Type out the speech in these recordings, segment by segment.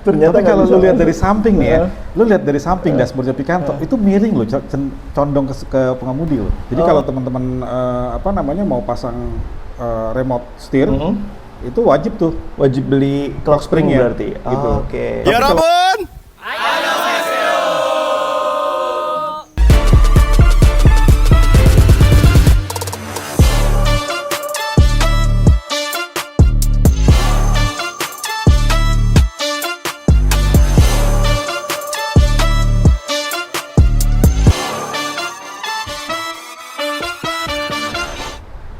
Ternyata Tapi kalau nggak lu bisa lihat dari langsung. samping nih ya, lu lihat dari samping dashboardnya Picanto itu miring loh, condong ke pengemudi loh. Jadi kalau teman-teman mau pasang remote steer, itu wajib tuh. Wajib beli clock spring spring-nya, berarti. gitu. Oke. 여러분!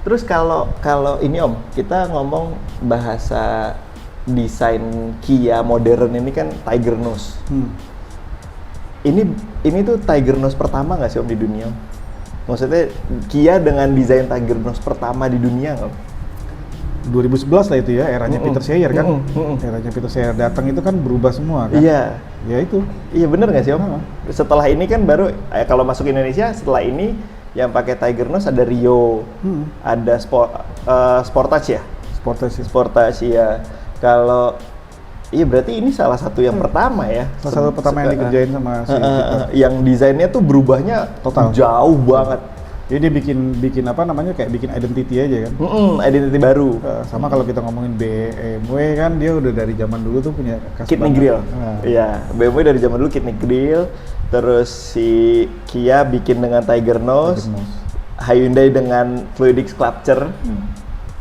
Terus kalau ini Om, kita ngomong bahasa desain Kia modern ini kan Tiger Nose. Ini tuh Tiger Nose pertama nggak sih Om di dunia? Om? Maksudnya Kia dengan desain Tiger Nose pertama di dunia nggak Om? 2011 lah itu ya, eranya Peter Sayer kan. Eranya Peter Sayer datang itu kan berubah semua kan. Iya. Ya itu. Iya bener nggak sih Om? Setelah ini kan baru, kalau masuk Indonesia setelah ini yang pakai Tiger Nose ada Rio, ada Sportage ya? Sportage ya. Kalau iya berarti ini salah satu yang pertama ya. Salah satu pertama yang dikerjain sama si Peter. Yang desainnya tuh berubahnya Total. jauh banget. Jadi dia bikin kayak bikin identity aja kan. Identity baru. Sama kalau kita ngomongin BMW kan dia udah dari zaman dulu tuh punya khas Kidney banget. grill. Nah. Iya, BMW dari zaman dulu kidney grill. Terus si Kia bikin dengan Tiger Nose. Hyundai dengan Fluidic Sculpture.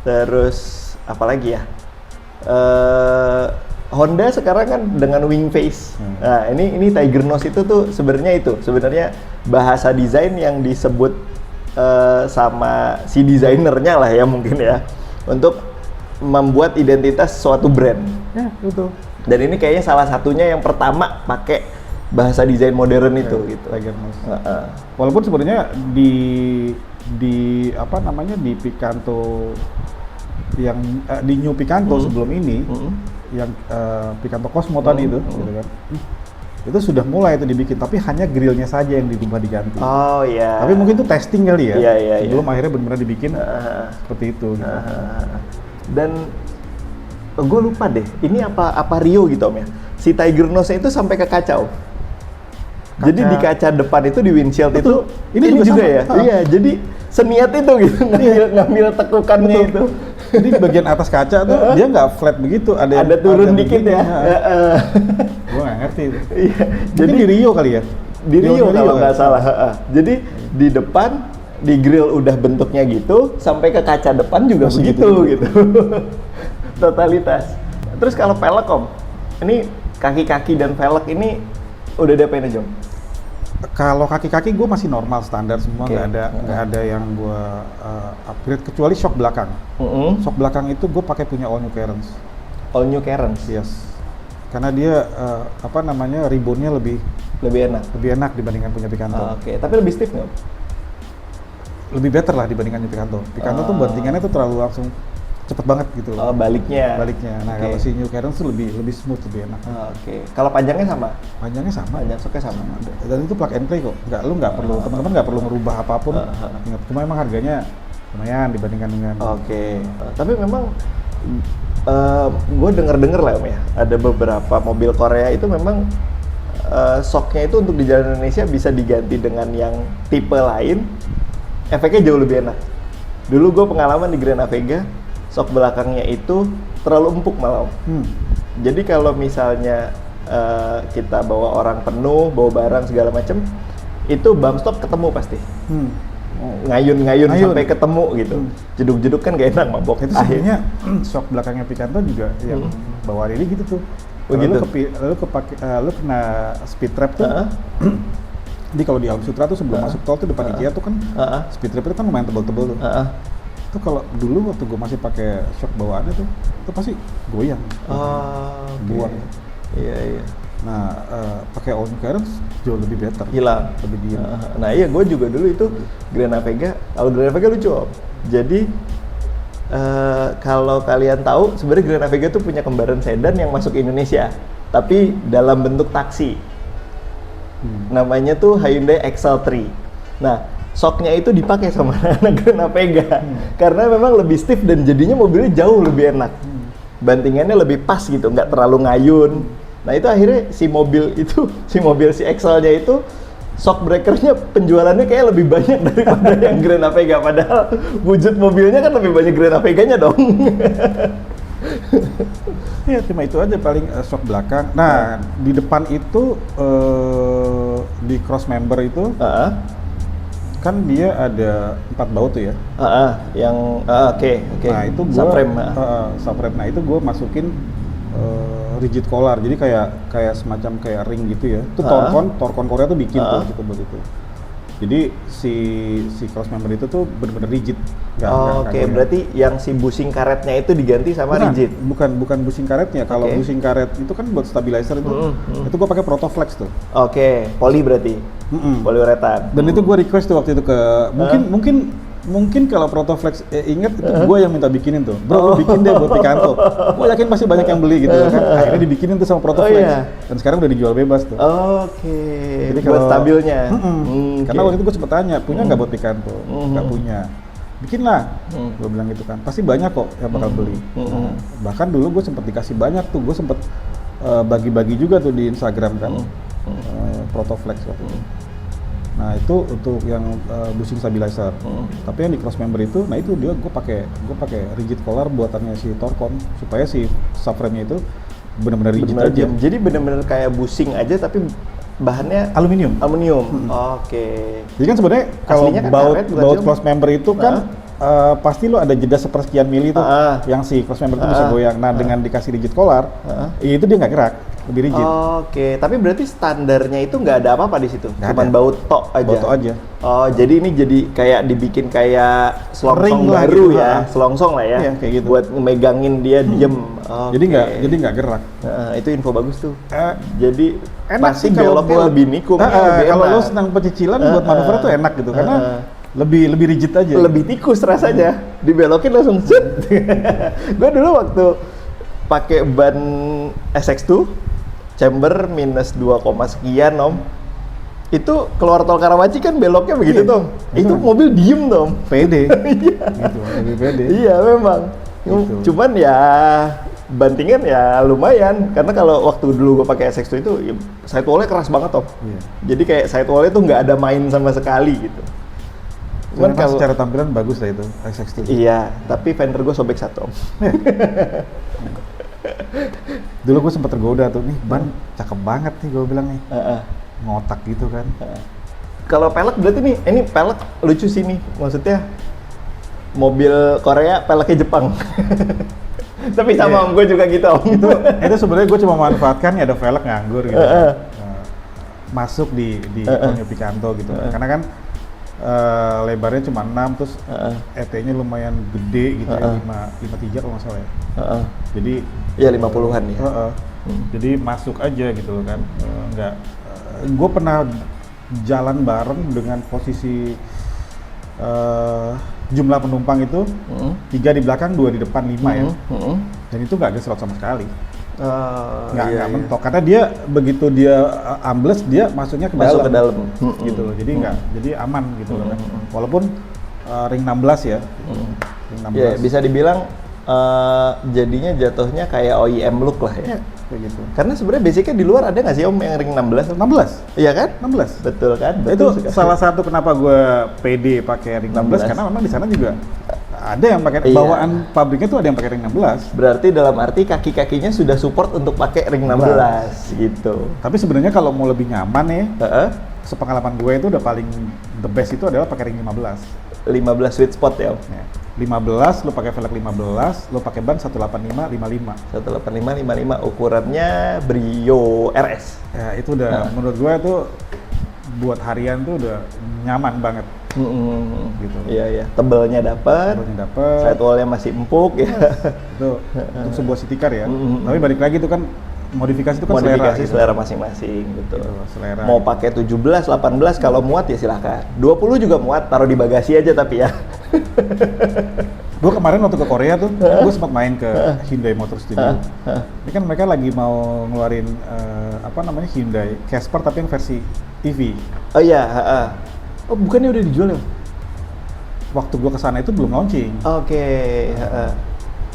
Terus apa lagi ya? Honda sekarang kan dengan wing face. Nah, ini Tiger Nose itu tuh sebenarnya bahasa desain yang disebut sama si desainernya lah ya mungkin ya untuk membuat identitas suatu brand. Ya, betul. Dan ini kayaknya salah satunya yang pertama pakai bahasa desain modern itu gitu. Tiger Nose. Walaupun sebenarnya di Picanto yang di New Picanto sebelum ini yang Picanto Cosmo tadi itu gitu kan. Itu sudah mulai itu dibikin tapi hanya grillnya saja yang dirubah diganti. Oh iya. Tapi mungkin itu testing kali ya. Iya. Sebelum akhirnya benar-benar dibikin seperti itu gitu. Dan gue lupa deh, ini apa Rio gitu Om ya? Si Tiger Nose itu sampai ke kaca Om? Jadi di kaca depan itu di windshield Betul. itu, Ini juga ya? sama. Iya, jadi seniat itu gitu, ngambil tekukannya itu. Jadi di bagian atas kaca tuh dia nggak flat begitu, ada turun dikit begini, ya. Gue nggak ngerti itu. Iya, Jadi di Rio kali ya? Di Rio kalau nggak ya? salah. Jadi di depan di grill udah bentuknya gitu, sampai ke kaca depan juga Masih begitu gitu. Totalitas. Terus kalau velg Om, ini kaki-kaki dan velg ini udah diapain aja Om? Kalau kaki-kaki gue masih normal standar semua, Oke. nggak ada yang gue upgrade kecuali shock belakang. Shock belakang itu gue pakai punya All New Cairns. All New Cairns? Yes. Karena dia ribonnya lebih Lebih enak? dibandingkan punya Picanto. Oke, tapi lebih stiff nggak Om? Lebih better lah dibandingkan Picanto. Picanto tuh bantingannya tuh terlalu langsung cepet banget gitu loh. Baliknya? Nah Oke. kalau si New Cairns tuh lebih smooth, lebih enak. Oke, kalau panjangnya sama? Panjangnya sama. Panjang shocknya sama? Dan itu plug and play kok. Nggak perlu, teman-teman nggak perlu merubah apapun. Ingat, cuma emang harganya lumayan dibandingkan dengan. Oke. Tapi memang gue denger lah Om ya, ada beberapa mobil Korea itu memang shocknya itu untuk di jalan Indonesia bisa diganti dengan yang tipe lain, efeknya jauh lebih enak. Dulu gue pengalaman di Grand Vega, shock belakangnya itu terlalu empuk malah Om. Jadi kalau misalnya kita bawa orang penuh, bawa barang segala macem, itu bump stop ketemu pasti. Ngayun sampai ketemu gitu. Jeduk-jeduk kan gak enak mabok. Itu sebenarnya shock belakangnya Picanto juga yang bawa ini gitu tuh. Lalu lu kena speed trap tuh. Jadi kalau di Alam Sutra tuh sebelum masuk tol tuh depan IKEA tuh kan speed trap itu kan lumayan tebel-tebel tuh. Itu kalau dulu waktu gue masih pakai shock bawaannya tuh, itu pasti goyang. Buang. Iya. Nah, pakai All New Cairns jauh lebih better. Hilang. Lebih diem. Nah iya, gue juga dulu itu Grand Vega. Kalau Grand Vega lucu Om. Jadi kalau kalian tahu, sebenarnya Grand Vega tuh punya kembaran sedan yang masuk Indonesia, tapi dalam bentuk taksi. Namanya tuh Hyundai Excel 3. Nah, shocknya itu dipakai sama anak Grand Vega karena memang lebih stiff dan jadinya mobilnya jauh lebih enak. Bantingannya lebih pas gitu, nggak terlalu ngayun. Nah itu akhirnya si mobil si Excel-nya itu shock breaker-nya penjualannya kayak lebih banyak daripada yang Grand Avega, padahal wujud mobilnya kan lebih banyak Grand Avega-nya dong. Ya cuma itu aja paling shock belakang. Nah di depan itu di cross member itu kan dia ada 4 baut tuh ya. Oke. Nah itu gua subframe. Nah itu gue masukin rigid collar. Jadi kayak semacam kayak ring gitu ya. Itu Torcon Korea tuh bikin tuh gitu buat itu. Jadi si cross member itu tuh benar-benar rigid. Oke, berarti yang si bushing karetnya itu diganti sama rigid. Bukan bushing karetnya. Kalau bushing karet itu kan buat stabilizer itu gue pakai Protoflex tuh. Oke, poli berarti. Poliuretan. Dan itu gue request tuh waktu itu ke mungkin kalau Protoflex inget itu gue yang minta bikinin tuh. Bro, lu bikin deh buat Picanto. Gue yakin masih banyak yang beli gitu kan. Akhirnya dibikinin tuh sama Protoflex. Dan sekarang udah dijual bebas tuh. Oke. Jadi buat stabilnya. Karena waktu itu gue sempet tanya, punya nggak buat Picanto? Nggak punya. Bikin lah, gue bilang gitu kan. Pasti banyak kok yang bakal beli. Bahkan dulu gue sempet dikasih banyak tuh. Gue sempet bagi-bagi juga tuh di Instagram kan. Protoflex waktu itu. Nah itu untuk yang bushing stabilizer. Tapi yang di cross member itu, nah itu dia gue pakai rigid collar buatannya si Torcon supaya si subframe-nya itu benar-benar rigid aja. Jadi benar-benar kayak bushing aja tapi bahannya aluminium. Oke. Jadi kan sebenarnya kalau baut cross member itu kan pasti lo ada jeda sepersekian mili tuh yang si cross member itu bisa goyang. Nah dengan dikasih rigid collar, itu dia nggak gerak, lebih rigid. Oke, tapi berarti standarnya itu nggak ada apa-apa di situ, cuman baut tok aja. Baut aja. Oh, jadi ini jadi kayak dibikin kayak selongsong baru gitu, ya, selongsong lah ya. Iya, kayak gitu. Buat megangin dia diem. Jadi nggak gerak. Itu info bagus tuh. Jadi enak pasti sih kalau beloknya lebih nikung. Kalau lo senang pecicilan buat manuver tuh enak gitu karena lebih rigid aja. Lebih tikus rasanya. Dibelokin langsung set. Gue dulu waktu pakai ban SX2 chamber minus 2, sekian om. Itu keluar tol Karawaci kan beloknya begitu dong. Itu mobil diem dong. Pede. Gitu, lebih pede. Iya memang. Gitu. Cuman ya bantingan ya lumayan karena kalau waktu dulu gue pakai SX2 itu ya, sidewall-nya keras banget om. Jadi kayak sidewall-nya tuh nggak ada main sama sekali gitu. Cuman kalau secara tampilan bagus lah itu SX2. Iya, tapi fender gue sobek satu om. Dulu gue sempet tergoda tuh, nih ban cakep banget nih gue bilang nih. Ngotak gitu kan. Kalau pelek berarti nih, ini pelek lucu sih nih, maksudnya mobil Korea peleknya Jepang. Tapi sama om gue juga gitu om. Itu sebenarnya gue cuma manfaatkan ya ada velg nganggur gitu. Masuk di Tonyo Picanto gitu. Karena kan lebarnya cuma 6 terus ET-nya lumayan gede gitu ya, 53 kalau nggak salah ya. Jadi ya 50-an ya. Jadi masuk aja gitu loh kan. Gue pernah jalan bareng dengan posisi jumlah penumpang itu 3 di belakang, 2 di depan, 5 ya. Dan itu nggak geserot sama sekali. Nggak mentok karena dia begitu dia ambles dia masuknya ke dalam gitu loh. Jadi jadi aman gitu loh kan. Walaupun ring 16 ya. Ring 16. Ya, bisa dibilang jadinya jatuhnya kayak OEM look lah ya. Kayak gitu. Karena sebenarnya basicnya di luar ada nggak sih om yang ring 16? 16. Iya kan? 16. Betul kan? Itu salah satu kenapa gue pede pakai ring 16 karena memang di sana juga ada yang pakai bawaan pabriknya tuh ada yang pakai ring 16. Berarti dalam arti kaki-kakinya sudah support untuk pakai ring 16 gitu. Tapi sebenarnya kalau mau lebih nyaman nih, sepengalaman gue itu udah paling the best itu adalah pakai ring 15. 15 sweet spot ya om. 15 lo pakai velg 15, lo pakai ban 185 55. 185 55 ukurannya Brio RS. Ya itu udah menurut gue itu buat harian tuh udah nyaman banget. Gitu. Iya. Tebelnya dapat. Sidewall-nya masih empuk ya. Itu untuk sebuah city car ya. Tapi balik lagi itu kan modifikasi itu kan modifikasi selera masing-masing gitu. Selera. Mau pakai 17, 18 kalau muat ya silahkan. 20 juga muat, taruh di bagasi aja tapi ya. Gue kemarin waktu ke Korea tuh, gue sempat main ke Hyundai Motor Studio. Ini kan mereka lagi mau ngeluarin Hyundai Casper tapi yang versi EV. Oh iya, oh bukannya udah dijual ya? Waktu gue kesana itu belum launching. Oke.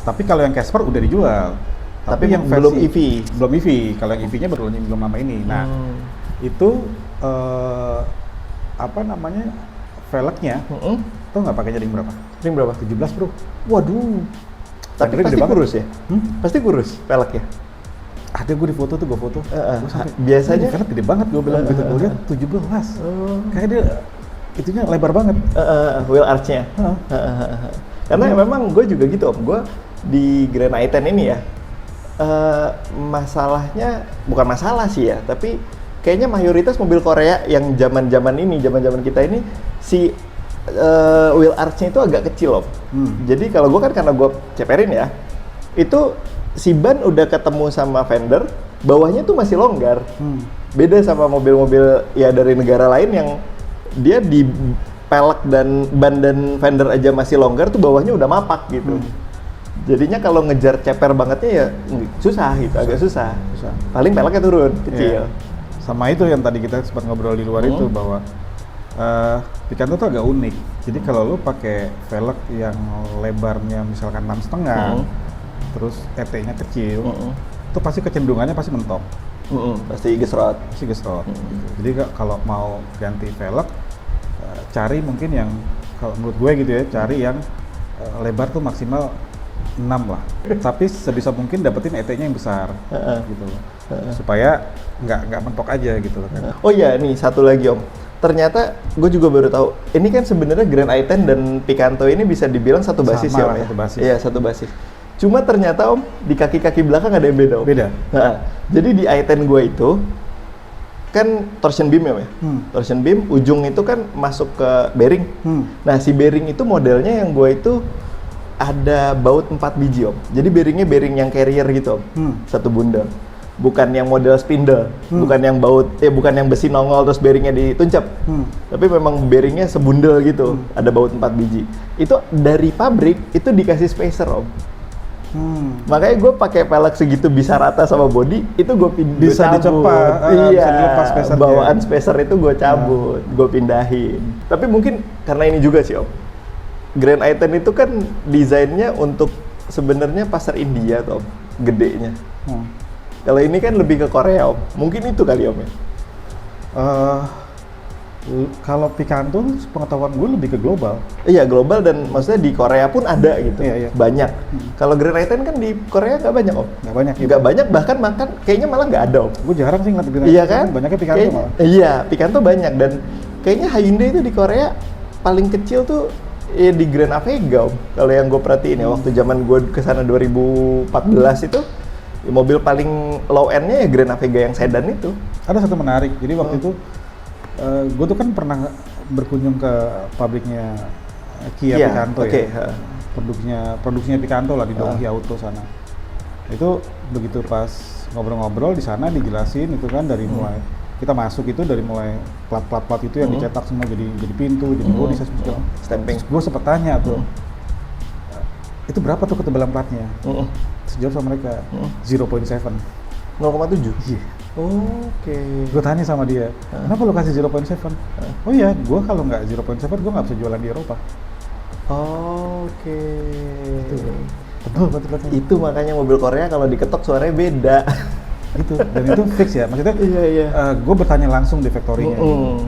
Tapi kalau yang Casper udah dijual. Tapi yang belum versi, EV. belum EV. Kalau yang EV-nya belum lama ini. Nah, itu apa namanya? Velgnya, tau nggak pakainya ring berapa? Ring berapa? 17 bro. Waduh. Tapi Fendernya pasti gede kurus ya? Pasti kurus velgnya. Ada gue di foto tuh, gue foto. Biasanya velg gede banget, gue bilang gitu. Gue lihat 17. Kayak dia itunya lebar banget. Wheel arch-nya. Karena memang gue juga gitu om. Gue di Grand i10 ini ya, masalahnya bukan masalah sih ya, tapi kayaknya mayoritas mobil Korea yang zaman-zaman kita ini si wheel arch-nya itu agak kecil om. Jadi kalau gue kan karena gue ceperin ya, itu si ban udah ketemu sama fender, bawahnya tuh masih longgar. Beda sama mobil-mobil ya dari negara lain yang dia di pelek dan ban dan fender aja masih longgar tuh bawahnya udah mapak gitu. Jadinya kalau ngejar ceper bangetnya ya susah gitu, agak susah. Paling peleknya turun kecil. Sama itu yang tadi kita sempat ngobrol di luar itu bahwa Picanto tuh agak unik. Jadi kalau lu pakai velg yang lebarnya misalkan 6,5, terus ET-nya kecil, itu pasti kecenderungannya pasti mentok. Pasti gesrot. Jadi kalau mau ganti velg, cari mungkin yang kalau menurut gue gitu ya, cari yang lebar tuh maksimal 6 lah. Tapi sebisa mungkin dapetin ET-nya yang besar, gitu loh. Supaya nggak mentok aja gitu loh kan. Oh iya, nih satu lagi om. Ternyata gue juga baru tahu. Ini kan sebenarnya Grand i10 dan Picanto ini bisa dibilang satu basis ya om ya. Satu basis. Iya, satu basis. Cuma ternyata om, di kaki-kaki belakang ada yang beda om. Beda. Jadi di i10 gue itu kan torsion beam ya, torsion beam ujung itu kan masuk ke bearing. Nah si bearing itu modelnya yang gue itu ada baut 4 biji om. Jadi bearingnya bearing yang carrier gitu om, satu bundel. Bukan yang model spindle, bukan yang baut, bukan yang besi nongol terus bearingnya dituncap. Tapi memang bearingnya sebundel gitu, ada baut 4 biji. Itu dari pabrik itu dikasih spacer om. Makanya gue pakai pelek segitu bisa rata sama body, itu gue bisa dicepat, iya, bisa dilepas spacernya. Bawaan spacer itu gue cabut, gue pindahin. Tapi mungkin karena ini juga sih om, Grand i10 itu kan desainnya untuk sebenarnya pasar India tuh om, gedenya. Kalau ini kan lebih ke Korea om, mungkin itu kali om ya? Kalau Picanto, pengetahuan gue lebih ke global. Iya global dan maksudnya di Korea pun ada gitu, banyak. Kalau Grand i10 kan di Korea nggak banyak om? Nggak banyak. Nggak banyak, bahkan kayaknya malah nggak ada om. Gue jarang sih ngeliat Grand i10. Iya kan? Banyaknya Picanto malah. Iya, Picanto banyak dan kayaknya Hyundai itu di Korea paling kecil tuh ya di Grand Avega om. Kalau yang gue perhatiin ya, waktu zaman gue kesana 2014 itu, mobil paling low end-nya ya Grand Avega yang sedan itu. Ada satu menarik, jadi waktu itu gue tuh kan pernah berkunjung ke pabriknya Kia Picanto ya. Produksinya Picanto lah di Donghi Auto sana. Itu begitu pas ngobrol-ngobrol di sana dijelasin itu kan dari mulai kita masuk itu dari mulai plat itu yang dicetak semua jadi pintu, jadi bodi segala. Stamping. Gue sempat tanya tuh, itu berapa tuh ketebalan platnya? Sejauh sama mereka 0.7. 0,7? Iya. Oke. Gue tanya sama dia, kenapa lo kasih 0.7? Oh iya, gue kalau nggak 0.7 gue nggak bisa jualan di Eropa. Oke. Betul. Itu makanya mobil Korea kalau diketok suaranya beda. Gitu, dan itu fix ya, maksudnya gue bertanya langsung di factory-nya gitu.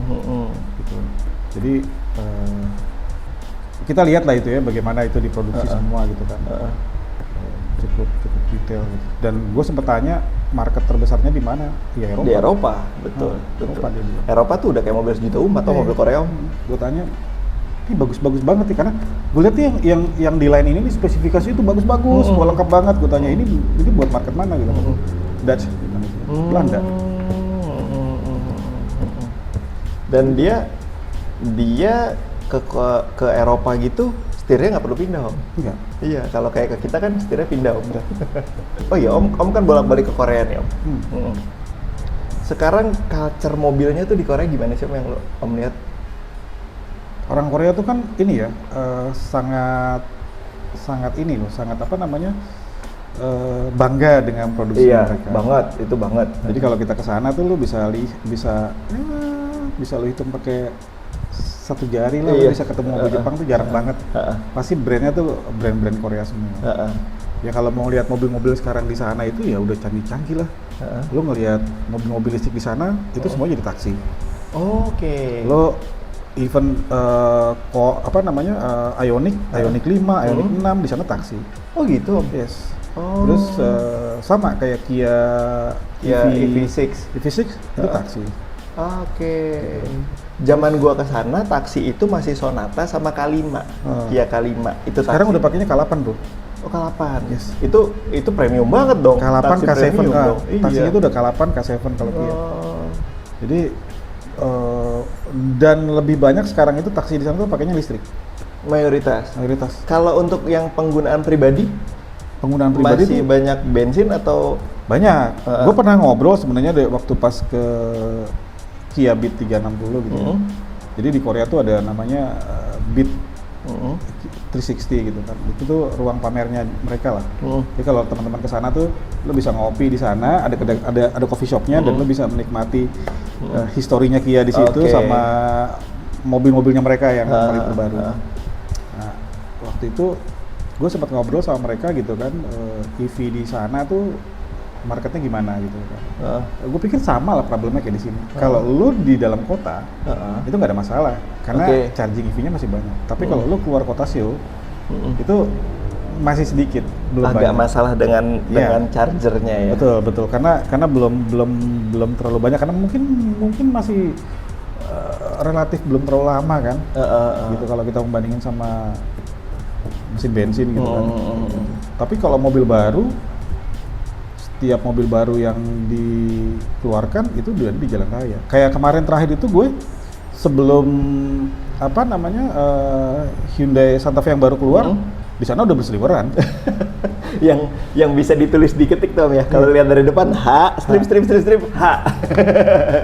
Jadi kita lihat lah itu ya, bagaimana itu diproduksi semua gitu kan. Cukup detail gitu. Dan gue sempat tanya market terbesarnya di mana? Ya Eropa. Di Eropa, betul. Eropa tuh udah kayak mobil sejuta umat atau mobil Korea. Gue tanya, ini bagus-bagus banget nih karena gue lihat nih yang di line ini spesifikasi itu bagus-bagus, lengkap banget. Gue tanya ini buat market mana gitu? Dutch, Belanda. Dan dia ke Eropa gitu, setirnya nggak perlu pindah om. Enggak. Iya, kalau kayak ke kita kan setirnya pindah om. Oh iya om kan bolak-balik ke Korea nih om. Sekarang culture mobilnya tuh di Korea gimana sih om yang om lihat? Orang Korea tuh kan ini ya sangat ini loh, sangat apa namanya bangga dengan produksi mereka. Iya, banget, itu banget. Jadi kalau kita ke sana tuh lu bisa lu hitung pakai satu jari lah, lu bisa ketemu mobil Jepang tuh jarang banget. Pasti brandnya tuh brand-brand Korea semua. Ya kalau mau lihat mobil-mobil sekarang di sana itu ya udah canggih-canggih lah. Lo ngelihat mobil-mobil listrik di sana itu semua jadi taksi. Oke. Lo even Ioniq 5, Ioniq 6 di sana taksi. Oh gitu. Yes. Oh. Terus sama kayak Kia EV6 itu taksi. Oke. Zaman gua ke sana taksi itu masih Sonata sama K5. Kia K5 itu taksi. Sekarang udah pakainya K8 tuh. Oh K8. Yes. Itu premium banget dong. K8 taksi K7 premium dong. taksi Iya. itu udah K8 K7 kalau Kia. Oh. Jadi dan lebih banyak sekarang itu taksi di sana tuh pakainya listrik. Mayoritas. Mayoritas. Kalau untuk yang penggunaan pribadi masih Tuh banyak bensin atau banyak. Gue pernah ngobrol sebenarnya waktu pas ke Kia Beat 360 gitu. Ya. Jadi di Korea tuh ada namanya Beat 360 gitu kan. Itu tuh ruang pamernya mereka lah. Jadi kalau teman-teman ke sana tuh lo bisa ngopi di sana, ada coffee shopnya dan lo bisa menikmati historinya Kia di situ sama mobil-mobilnya mereka yang paling terbaru. Nah, waktu itu gue sempat ngobrol sama mereka gitu kan, EV di sana tuh marketnya gimana gitu kan. Gue pikir sama lah problemnya kayak di sini. Kalau lu di dalam kota itu nggak ada masalah karena charging EV-nya masih banyak. Tapi kalau lu keluar kota Seoul itu masih sedikit, belum agak banyak. masalah dengan chargernya ya. Betul karena belum terlalu banyak karena mungkin masih relatif belum terlalu lama kan. Gitu kalau kita membandingin sama mesin bensin gitu kan. Tapi kalau mobil baru, setiap mobil baru yang dikeluarkan itu udah di jalan raya. Kayak kemarin terakhir itu gue sebelum Hyundai Santa Fe yang baru keluar, di sana udah berseliweran. yang bisa ditulis di ketik tuh ya. Kalau lihat dari depan H, strip H.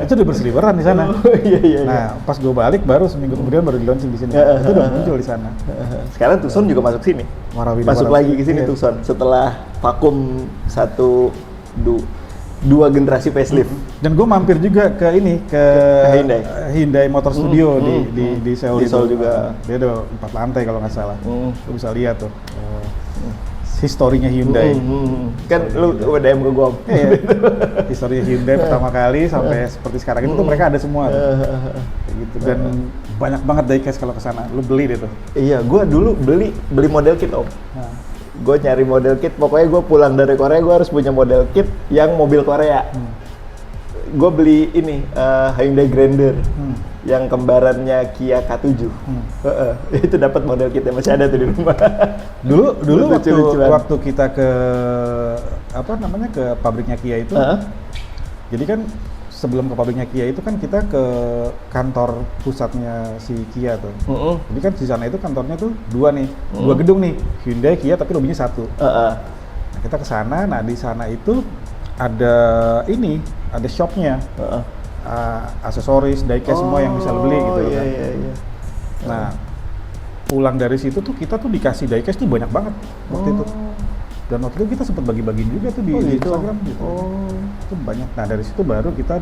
Itu udah berseliweran di sana. Iya. Nah, pas gue balik baru seminggu kemudian baru di launching di sini. Itu udah muncul di sana. Sekarang Tucson juga masuk sini. Masuk lagi ke sini Tucson setelah vakum dua generasi facelift. Dan gue mampir juga ke Hyundai Motor Studio di Seoul. Di Seoul juga. Dia ada 4 lantai kalau nggak salah. Lu bisa lihat tuh. Historinya Hyundai. Kan lu udah ke gua. Iya. Historinya Hyundai pertama kali sampai seperti sekarang itu tuh mereka ada semua tuh. Kayak gitu. Dan banyak banget diecast kalau ke sana. Lu beli deh tuh. Iya, gua dulu beli model kit, Om. Gue nyari model kit, pokoknya gue pulang dari Korea gue harus punya model kit yang mobil Korea. Gue beli ini Hyundai Grandeur yang kembarannya Kia K7. Itu dapat model kitnya, masih ada tuh di rumah. Dulu waktu kita ke ke pabriknya Kia itu. Jadi kan sebelum ke pabriknya Kia itu kan kita ke kantor pusatnya si Kia tuh. Jadi kan di sana itu kantornya tuh dua gedung nih, Hyundai, Kia, tapi lobbynya satu. Nah, kita ke sana, nah di sana itu ada shopnya, aksesoris, diecast semua yang bisa lo beli gitu kan. Iya. Nah, pulang dari situ tuh kita tuh dikasih diecast tuh banyak banget waktu itu. Dan waktu itu kita sempat bagi-bagiin juga tuh di Instagram gitu. Itu banyak. Nah dari situ baru kita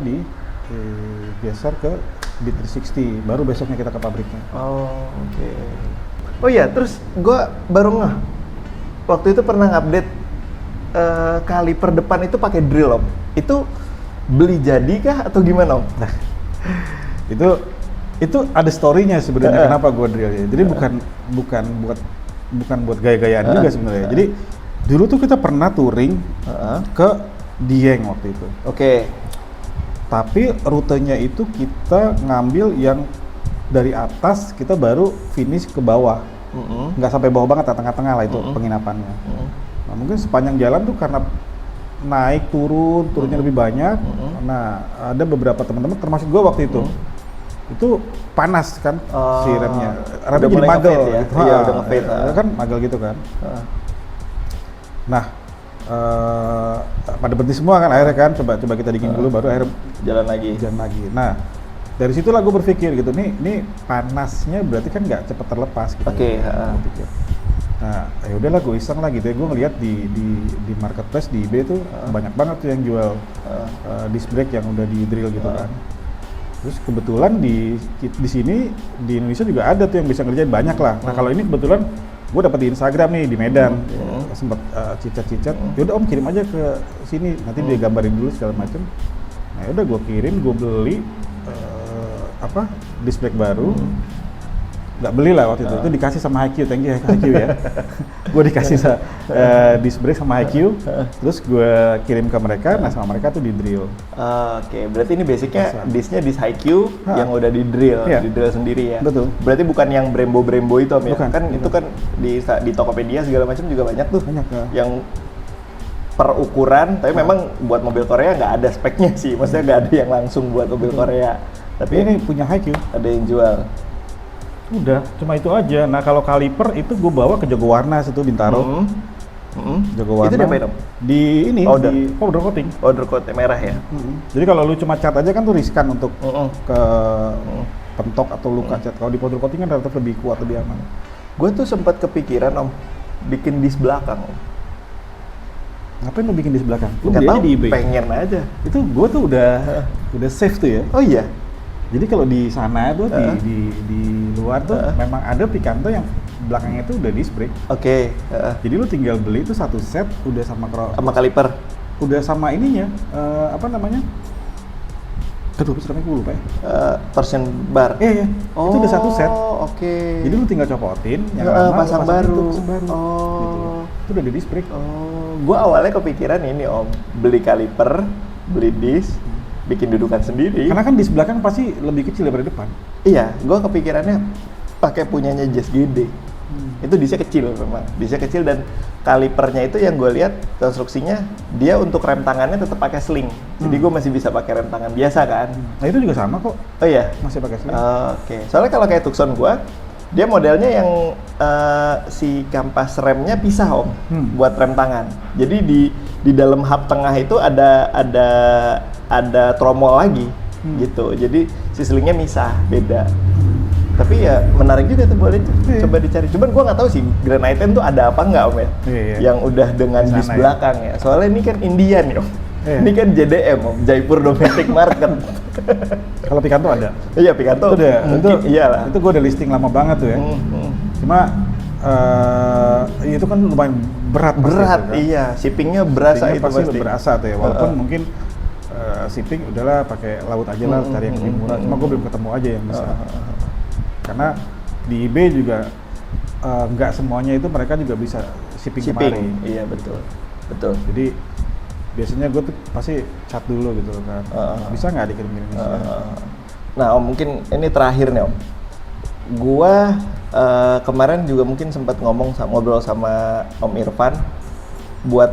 geser ke B360. Baru besoknya kita ke pabriknya. Oke. Oh iya, terus gue baru ngeh. Waktu itu pernah ngupdate kaliper depan itu pakai drill, Om. Itu beli jadi kah atau gimana, Om? Nah, itu ada story-nya sebenarnya kenapa gue drill ya. Jadi bukan buat gaya-gayaan juga sebenarnya. Jadi dulu tuh kita pernah touring ke Dieng waktu itu. Oke. Tapi rutenya itu kita ngambil yang dari atas, kita baru finish ke bawah. Nggak sampai bawah banget, tengah-tengah lah itu penginapannya. Nah, mungkin sepanjang jalan tuh karena naik turunnya lebih banyak. Nah, ada beberapa teman-teman termasuk gue waktu itu. Itu panas kan si remnya. Remnya jadi magel ya? gitu. Iya, udah nge-fade. Kan magel gitu kan. Nah, pada berhenti semua kan akhirnya kan, coba kita dingin dulu baru akhirnya jalan lagi. Nah, dari situlah gue berpikir gitu, nih panasnya berarti kan nggak cepat terlepas gitu. Oke. Nah, ya udahlah gue iseng lah gitu ya, gue ngeliat di marketplace di eBay tuh banyak banget tuh yang jual disc brake yang udah di drill gitu kan. Terus kebetulan di sini di Indonesia juga ada tuh yang bisa ngerjain banyak lah. Nah kalau ini kebetulan gue dapet di Instagram nih di Medan, sempet cicat-cicat. Yaudah om kirim aja ke sini, nanti dia gambarin dulu segala macem. Nah yaudah gue kirim, gue beli disc brake baru. Nggak beli lah waktu itu dikasih sama HiQ, thank you HiQ ya. Gue dikasih disc brake sama HiQ, terus gue kirim ke mereka, nah sama mereka tuh di drill. Oke, berarti ini basicnya discnya disc HiQ yang udah di drill sendiri ya. Betul. Berarti bukan yang Brembo itu om ya? Bukan, Kan itu kan di Tokopedia segala macam juga banyak tuh. Banyak yang per ukuran, tapi memang buat mobil Korea nggak ada speknya sih, maksudnya nggak ada yang langsung buat mobil Korea. Tapi ini punya HiQ. Ada yang jual. Udah, cuma itu aja. Nah kalau kaliper itu gue bawa ke Jogowarnas itu Bintaro. Jogowarnas. Itu diapain om? Di ini, di powder coating. Powder coat merah ya? Jadi kalau lu cuma cat aja kan tuh riskan untuk ke pentok atau luka cat. Kalau di powder coating kan relatif lebih kuat, lebih aman. Gue tuh sempat kepikiran om, bikin dis belakang om. Ngapain lu bikin dis belakang? Lu nggak beli tahu, aja di eBay. Pengen aja. Itu gue tuh udah save tuh ya. Oh iya? Jadi kalau di sana tuh di luar tuh memang ada Picanto yang belakangnya tuh udah disc brake. Oke. Jadi lu tinggal beli itu satu set udah sama kaliper. Udah sama ininya apa namanya? Aduh, namanya gue lupa ya. Torsion bar. Iya. Itu udah satu set. Oke. Jadi lu tinggal copotin yang lama pasang baru. Gitu. Itu udah di disc brake. Gue awalnya kepikiran ini om, beli kaliper, beli disc, bikin dudukan sendiri. Karena kan di belakang pasti lebih kecil daripada depan. Iya, gue kepikirannya pakai punyanya Just GD. Itu disnya kecil memang, disnya kecil dan kalipernya itu yang gue lihat konstruksinya dia untuk rem tangannya tetap pakai sling. Jadi gue masih bisa pakai rem tangan biasa kan. Nah itu juga sama kok. Oh iya, masih pakai sling. Oke. Soalnya kalau kayak Tucson gue, dia modelnya yang si kampas remnya pisah om, buat rem tangan. Jadi di dalam hub tengah itu ada tromol lagi gitu, jadi si slingnya misah, beda. Tapi ya menarik juga tuh, boleh coba dicari. Cuman gua nggak tahu sih Grand i10 tuh ada apa nggak om ya, yang udah dengan dis belakang ya. Soalnya ini kan Indian ya om, ini kan JDM om, Jaipur Domestic Market. Kalau Picanto ada? Iya Picanto. Iyalah. Itu gua udah listing lama banget tuh ya. Cuma itu kan lumayan berat kan? Iya, shippingnya berasa. Itu pasti berasa tuh ya, walaupun mungkin shipping udahlah pakai laut aja lah, cari yang lebih murah. Cuma gue belum ketemu aja yang bisa. Karena di eBay juga nggak semuanya itu mereka juga bisa shipping kemari. Iya betul. Jadi biasanya gue tuh pasti cat dulu gitu kan. Bisa nggak dikirim ke Indonesia? Nah om, mungkin ini terakhir nih om. Gua kemarin juga mungkin sempat ngobrol sama Om Irfan buat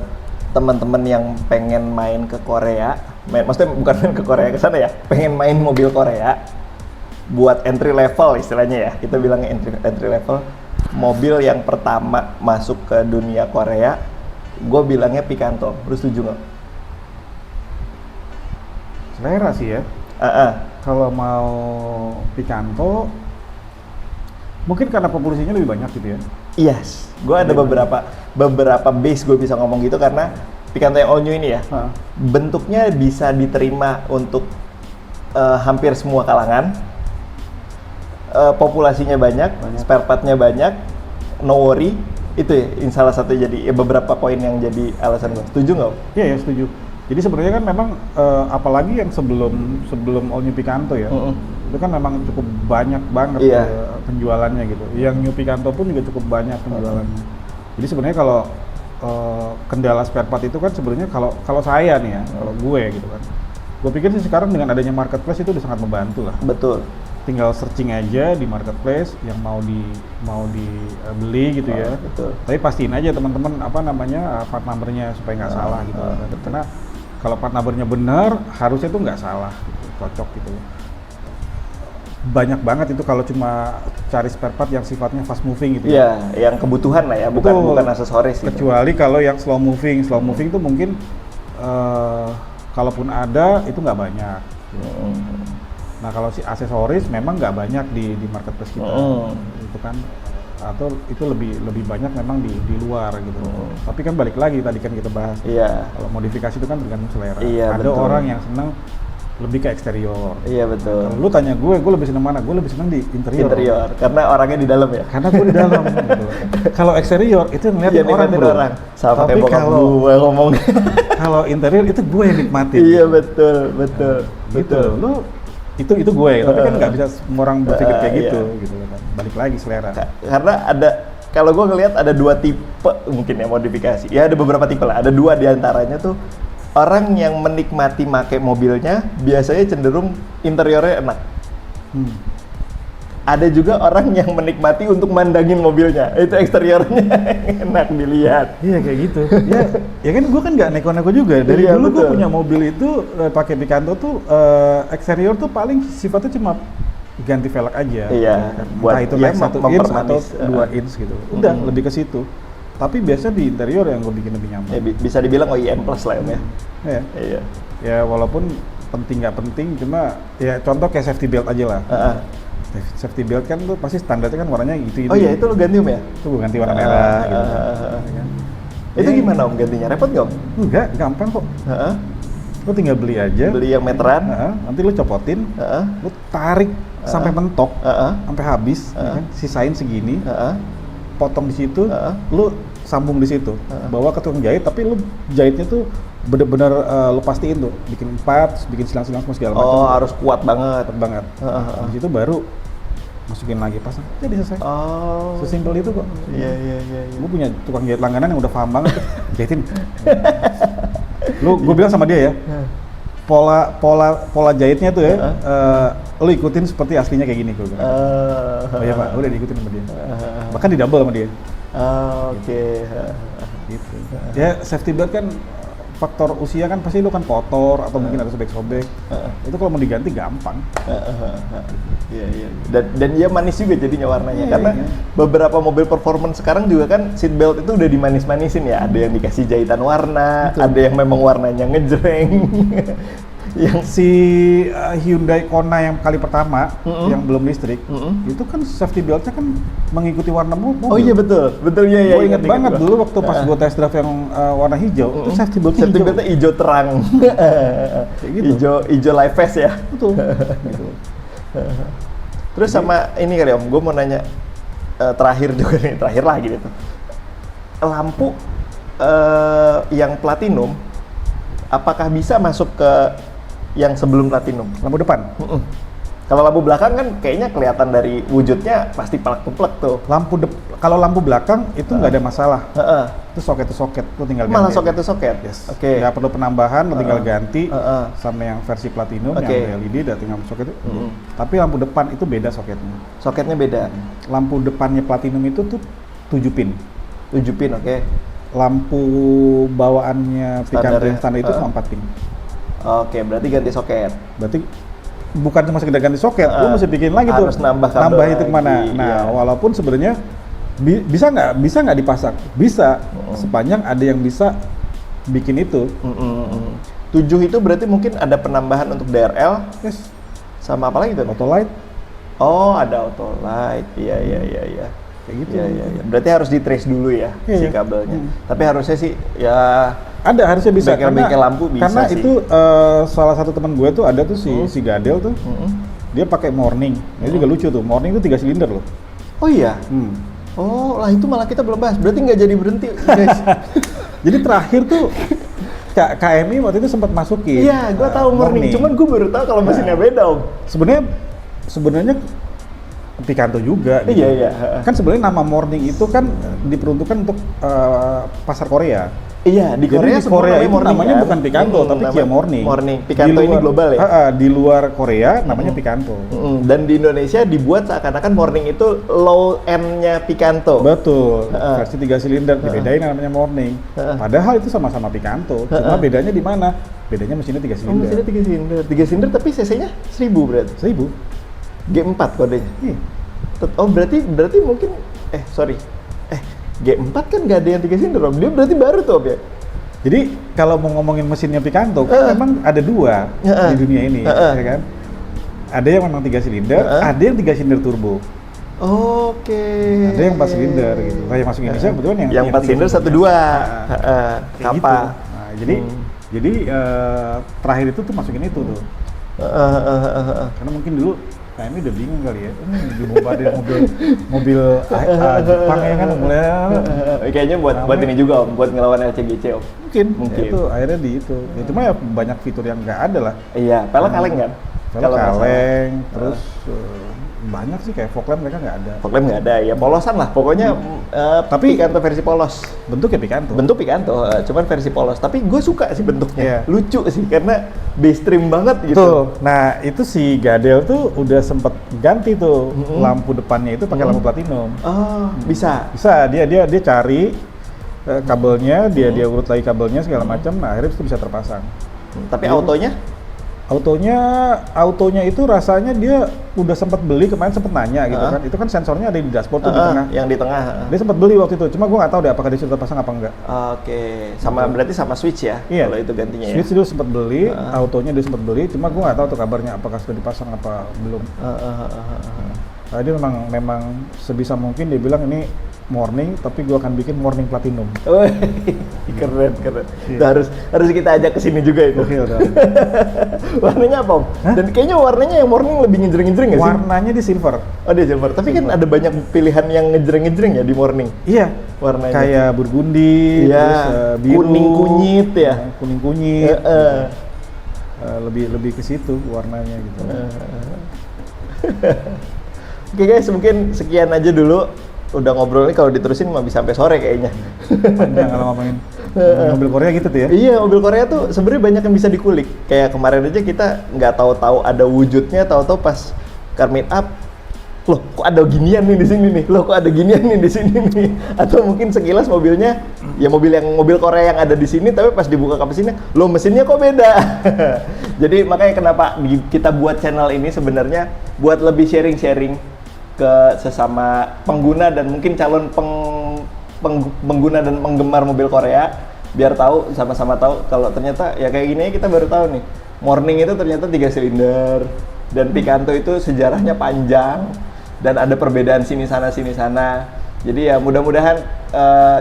teman-teman yang pengen main ke Korea, maksudnya bukan main ke Korea ke sana ya, pengen main mobil Korea buat entry level istilahnya ya, kita bilangnya entry level, mobil yang pertama masuk ke dunia Korea, gue bilangnya Picanto. Lu setuju nggak? Selera sih ya. Kalau mau Picanto, mungkin karena populasinya lebih banyak gitu ya. Yes, gue ada beberapa base gue bisa ngomong gitu karena Picanto yang all new ini ya, bentuknya bisa diterima untuk hampir semua kalangan, populasinya banyak, spare partnya banyak, no worry, itu ya salah satu jadi beberapa poin yang jadi alasan gue. Setuju nggak? Iya, setuju. Jadi sebenarnya kan memang apalagi yang sebelum all new Picanto ya, itu kan memang cukup banyak banget penjualannya gitu. Yang new Picanto pun juga cukup banyak penjualannya. Jadi sebenarnya kalau kendala spare part itu kan sebenarnya kalau saya nih ya, kalau gue gitu kan, gue pikir sih sekarang dengan adanya marketplace itu udah sangat membantu lah. Betul. Tinggal searching aja di marketplace yang mau dibeli gitu ya. Betul. Tapi pastiin aja teman-teman part numbernya supaya nggak salah gitu. Karena kalau part numbernya benar, harusnya tuh nggak salah, gitu, cocok gitu. Banyak banget itu kalau cuma cari spare part yang sifatnya fast moving gitu. Iya, yang kebutuhan lah ya, bukan aksesoris. Kecuali kalau yang slow moving itu mungkin kalaupun ada itu nggak banyak. Nah kalau si aksesoris memang nggak banyak di marketplace kita, itu kan, atau itu lebih banyak memang di luar gitu. Tapi kan balik lagi tadi kan kita bahas. Iya. Kalau modifikasi itu kan tergantung selera. Iya, ada orang yang senang lebih ke eksterior. Iya betul. Kalau lu tanya gue lebih seneng mana? Gue lebih seneng di interior. Interior, karena orangnya di dalam ya. Karena gue di dalam. Gitu. Kalau eksterior itu ngeliatin orang bro. Sama tapi kayak bokap gue ngomong. Kalau interior itu gue yang nikmatin. Iya betul. Gitu. Lu itu gue, tapi kan nggak bisa semua orang berpikir kayak gitu, gitu kan. Balik lagi selera. Karena kalau gue ngelihat ada 2 tipe mungkin ya modifikasi. Ya ada beberapa tipe lah. Ada 2 diantaranya tuh orang yang menikmati make mobilnya biasanya cenderung interiornya enak. Ada juga orang yang menikmati untuk mandangin mobilnya, itu eksteriornya enak dilihat. Iya kayak gitu. Ya kan gue kan nggak neko-neko juga. Dari dulu gue punya mobil itu pakai Picanto tuh eksterior tuh paling sifatnya cuma ganti velg aja. Iya. Buat itu naik 1 inch atau 2 inch gitu. Udah lebih ke situ. Tapi biasanya di interior yang gue bikin lebih nyaman. Ya, bisa dibilang OEM plus lah ya. Iya. Ya walaupun penting nggak penting, cuma ya contoh kayak safety belt aja lah. Safety belt kan tuh pasti standarnya kan warnanya gitu. Oh iya, itu lo ganti ya? Itu gue ganti warna merah gitu. Kan. Itu gimana om gantinya? Repot nggak om? Enggak, gampang kok. Lo tinggal beli aja. Beli yang meteran. Nanti lo copotin, lo tarik sampai mentok, sampai habis, ya kan? Sisain segini, potong di situ, lo sambung di situ, bawa ke tukang jahit, tapi lu jahitnya tuh bener-bener lu pastiin tuh, bikin 4, bikin silang-silang semua segala macam. Oh, harus kuat banget. Di situ baru masukin lagi, pasang, jadi selesai. Oh. Sesimpel itu kok. Iya. Gue punya tukang jahit langganan yang udah paham banget, jahitin. Gue bilang sama dia ya, pola jahitnya tuh ya, lu ikutin seperti aslinya kayak gini, gue bilang. Oh iya pak, udah diikutin sama dia. Bahkan di double sama dia. Oke. Gitu. Ya safety belt kan faktor usia kan pasti lu kan kotor atau mungkin ada sobek-sobek. Itu kalau mau diganti gampang. Iya. Dan dia manis juga jadinya warnanya karena beberapa mobil performance sekarang juga kan seat belt itu udah dimanis-manisin ya. Ada yang dikasih jahitan warna, ada yang memang warnanya ngejreng. Yang si Hyundai Kona yang kali pertama yang belum listrik itu kan safety beltnya kan mengikuti warna mobil. Oh iya betul ya. Gue inget banget dulu waktu pas gue test drive yang warna hijau itu safety beltnya hijau terang. Kayak gitu. Hijau live vest ya. Betul. Gitu. Terus sama ini kali om, gue mau nanya terakhir lagi gitu. Lampu yang platinum apakah bisa masuk ke yang sebelum platinum? Lampu depan? Kalau lampu belakang kan kayaknya kelihatan dari wujudnya pasti plek-plek tuh. Kalau lampu belakang itu nggak ada masalah. Itu soket lu tinggal ganti. Malah soket. Yes. Oke. Nggak perlu penambahan, lu tinggal ganti sama yang versi platinum yang LED udah tinggal soket itu. Tapi lampu depan itu beda soketnya. Soketnya beda. Lampu depannya platinum itu tuh 7 pin. 7 pin, oke. Lampu bawaannya Picanto yang standar itu cuma 4 pin. Oke, berarti ganti soket. Berarti bukan cuma sekedar ganti soket, lu mesti bikin lagi tuh. Harus nambah kabel itu kemana? Nah, walaupun sebenarnya bisa nggak dipasang? Bisa, sepanjang ada yang bisa bikin itu. 7 itu berarti mungkin ada penambahan untuk DRL. Yes. Sama apa lagi tuh? Auto light. Oh, ada auto light. Iya. Kayak gitu. Iya. Berarti harus di trace dulu ya si kabelnya. Tapi harusnya sih ya harusnya bisa bengkel lampu bisa karena sih. Itu salah satu teman gue tuh ada tuh si Gadel tuh. Dia pakai Morning. Itu juga lucu tuh. Morning tuh 3 silinder loh. Oh iya. Oh, lah itu malah kita belum bahas. Berarti nggak jadi berhenti, guys. Jadi terakhir tuh KMI waktu itu sempat masukin. Iya, gue tahu Morning. Cuman gue baru tahu kalau mesinnya beda, Om. Sebenarnya Picanto juga. Gitu. Iya. Kan sebenarnya nama Morning itu kan diperuntukkan untuk pasar Korea. Iya, di Korea itu namanya kan? Bukan Picanto, tapi Kia Morning. Picanto ini global ya? Di luar Korea namanya Picanto. Dan di Indonesia dibuat seakan-akan Morning itu low end-nya Picanto. Betul, versi 3 silinder, dibedain namanya Morning. Padahal itu sama-sama Picanto, cuma bedanya di mana? Bedanya mesinnya 3 silinder. Mesinnya 3 silinder. 3 silinder tapi cc-nya 1000 berarti? 1000. G4 kodenya? Iya. Oh berarti mungkin, G4 kan nggak ada yang 3 silinder, Om. Dia berarti baru tuh, Om ya? Jadi kalau mau ngomongin mesinnya Picanto, kan memang ada 2 di dunia ini, ya kan? Ada yang memang 3 silinder, ada yang 3 silinder turbo. Oke. Ada yang 4 silinder gitu. Kayak masuk Indonesia kebetulan yang 4 silinder 1-2. Kapal. Gitu. Nah, jadi terakhir itu tuh masukin itu tuh. Karena mungkin dulu KMI udah bingung kali ya, ini dibombardir mobil Jepang ya kan, mulai kayaknya buat ini juga Om, buat ngelawan LCGC Om. Mungkin. Ya itu akhirnya di itu. Ya, cuma ya banyak fitur yang nggak ada lah. Iya, pelek kaleng kan? Kalau kaleng, terus banyak sih kayak fog lamp mereka nggak ada. Fog lamp nggak ada, ya polosan lah. Pokoknya tapi Picanto versi polos. Bentuknya Picanto. Bentuk Picanto, cuman versi polos. Tapi gue suka sih bentuknya, lucu sih karena base trim banget gitu. Tuh, nah itu si Gadel tuh udah sempet ganti tuh lampu depannya itu pakai lampu platinum. Oh, bisa. Bisa, dia cari kabelnya, dia urut lagi kabelnya segala macam, nah akhirnya itu bisa terpasang. Tapi autonya? Autonya itu rasanya dia udah sempat beli, kemarin sempat nanya gitu kan. Itu kan sensornya ada di dashboard tuh di tengah. Yang di tengah. Dia sempat beli waktu itu, cuma gue nggak tahu deh apakah dia sudah terpasang apa enggak. Oke, berarti sama switch ya? Iya. Kalau itu gantinya switch dulu sempat beli, autonya dia sempat beli, cuma gue nggak tahu tuh kabarnya apakah sudah dipasang apa belum. Dia memang sebisa mungkin dia bilang ini morning, tapi gue akan bikin morning platinum. Keren. Itu harus kita ajak ke sini juga itu. Warnanya apa Om? Dan kayaknya warnanya yang morning lebih ngejreng-ngejreng nggak sih? Warnanya di silver. Oh di silver, tapi kan ada banyak pilihan yang ngejreng-ngejreng ya di morning. Iya. Warnanya. Kayak burgundi, terus biru, kuning kunyit ya. Kuning kunyit. Lebih ke situ warnanya gitu. Oke guys, mungkin sekian aja dulu. Udah ngobrol ini kalau diterusin mah bisa sampai sore kayaknya. Panjang kalau ngomongin mobil Korea gitu tuh ya. Iya, mobil Korea tuh sebenarnya banyak yang bisa dikulik. Kayak kemarin aja kita nggak tahu-tahu ada wujudnya, tahu-tahu pas car meet up, loh kok ada ginian nih di sini nih, loh kok ada ginian nih di sini nih. Atau mungkin sekilas mobilnya, ya mobil Korea yang ada di sini, tapi pas dibuka ke mesinnya, loh mesinnya kok beda. Jadi makanya kenapa kita buat channel ini sebenarnya buat lebih sharing-sharing ke sesama pengguna dan mungkin calon pengguna dan penggemar mobil Korea, biar tahu, sama-sama tahu kalau ternyata ya kayak gini kita baru tahu nih, morning itu ternyata 3 silinder dan Picanto itu sejarahnya panjang dan ada perbedaan sini sana. Jadi ya mudah-mudahan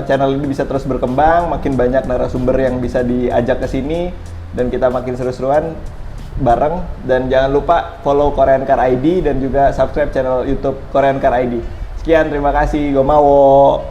channel ini bisa terus berkembang, makin banyak narasumber yang bisa diajak ke sini dan kita makin seru-seruan bareng. Dan jangan lupa follow Korean Car ID dan juga subscribe channel YouTube Korean Car ID. Sekian, terima kasih, gomawo.